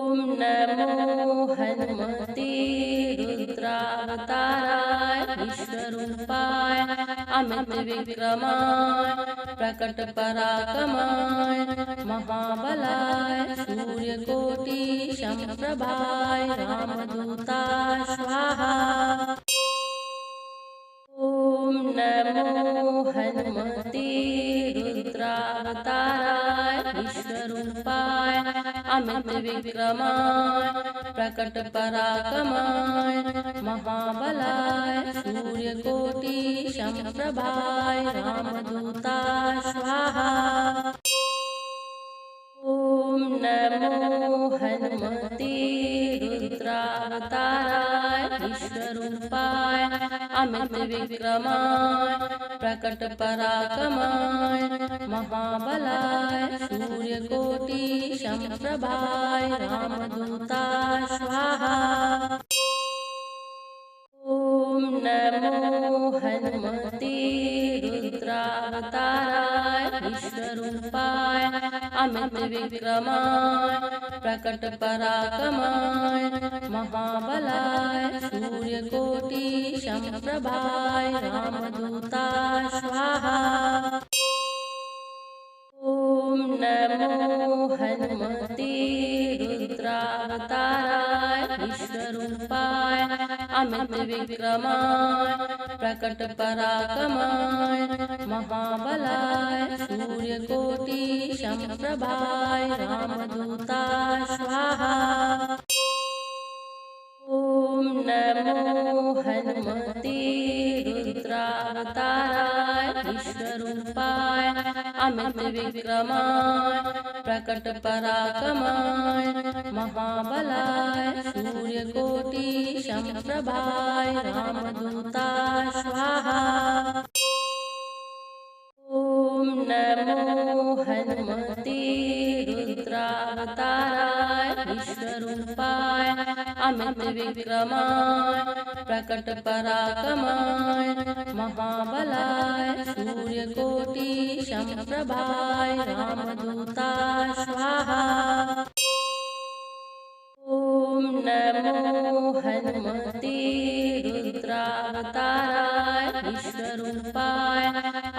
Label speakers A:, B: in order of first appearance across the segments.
A: नमो हनुमते रुद्रावताराय विश्वरूपाय अमित विक्रमाय प्रकट पराक्रमाय महाबलाय सूर्यकोटि समप्रभाय रामदूताय स्वाहा। नमो हनुमते रुद्रावताराय विश्वरूपाय अमित विक्रमाय प्रकट पराक्रमाय महाबलाय सूर्यकोटि समप्रभाय रामदूताय स्वाहा। नमो हनुमते रुद्रावताराय विश्वरूपाय अमित विक्रमाय प्रकट पराक्रमाय महाबलाय सूर्यकोटि समप्रभाय रामदूताय स्वाहा। नमो हनुमते रुद्रावताराय विश्वरूपाय अमित विक्रमाय प्रकट पराक्रमाय महाबलाय सूर्यकोटि समप्रभाय रामदूताय स्वाहा। नमो हनुमते रुद्रावताराय विश्वरूपाय अमित विक्रमाय प्रकट पराक्रमाय महाबलाय सूर्यकोटि समप्रभाय रामदूताय स्वाहा। नमो हनुमते रुद्रावताराय विश्वरूपाय अमित विक्रमाय प्रकट पराक्रमाय महाबलाय सूर्यकोटि समप्रभाय रामदूताय स्वाहा। नमो हनुमते रुद्रावताराय विश्वरूपाय अमित विक्रमाय प्रकट पराक्रमाय महाबलाय सूर्यकोटि समप्रभाय रामदूताय स्वाहा। नमो हनुमते रुद्रावताराय विश्वरूपाय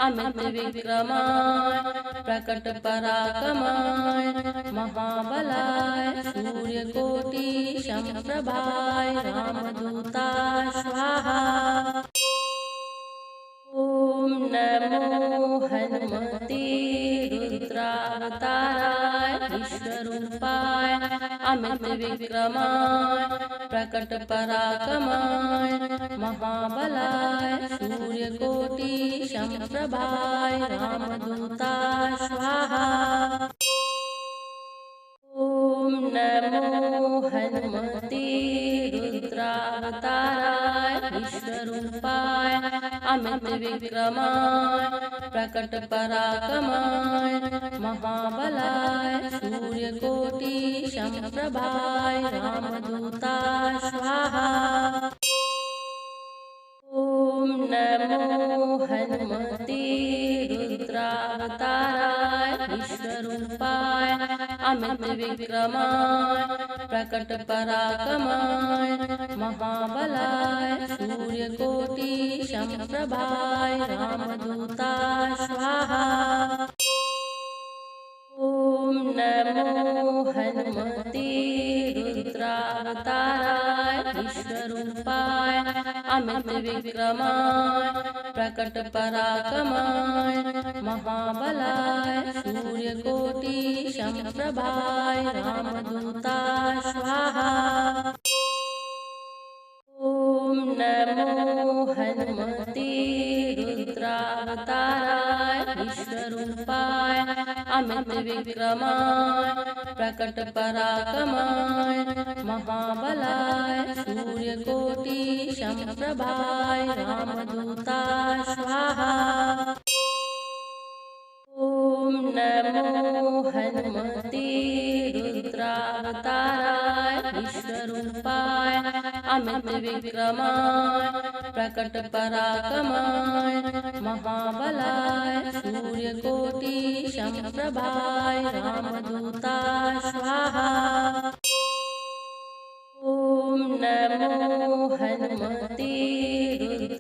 A: अमित विक्रमाय प्रकट पराक्रमाय महाबलाय सूर्यकोटि समप्रभाय रामदूताय स्वाहा। नमो हनुमते रुद्रावताराय विश्वरूपाय अमित विक्रमाय प्रकट पराक्रमाय महाबलाय सूर्यकोटि समप्रभाय रामदूताय स्वाहा। नमो हनुमते रुद्रावताराय विश्वरूपाय अमित विक्रमाय प्रकट पराक्रमाय महाबलाय सूर्यकोटि समप्रभाय रामदूताय स्वाहा। नमो हनुमते रुद्रावताराय विश्वरूपाय अमित विक्रमाय प्रकट पराक्रमाय महाबलाय सूर्यकोटि समप्रभाय रामदूताय स्वाहा। नमो हनुमते रुद्रावताराय विश्वरूपाय अमित विक्रमाय प्रकट पराक्रमाय महाबलाय सूर्यकोटि समप्रभाय रामदूताय स्वाहा। नमो हनुमते रुद्रावताराय विश्वरूपाय अमित विक्रमाय प्रकट पराक्रमाय महाबलाय सूर्यकोटि समप्रभाय रामदूताय स्वाहा। नमो हनुमते रुद्रावताराय विश्वरूपाय अमित विक्रमाय प्रकट पराक्रमाय महाबलाय सूर्यकोटि समप्रभाय रामदूताय स्वाहा।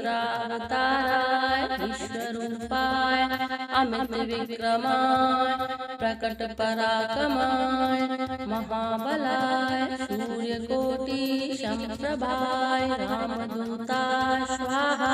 A: रुद्रावताराय विश्वरूपाय अमित विक्रमाय प्रकट पराक्रमाय महाबलाय सूर्यकोटि समप्रभाय रामदूताय स्वाहा।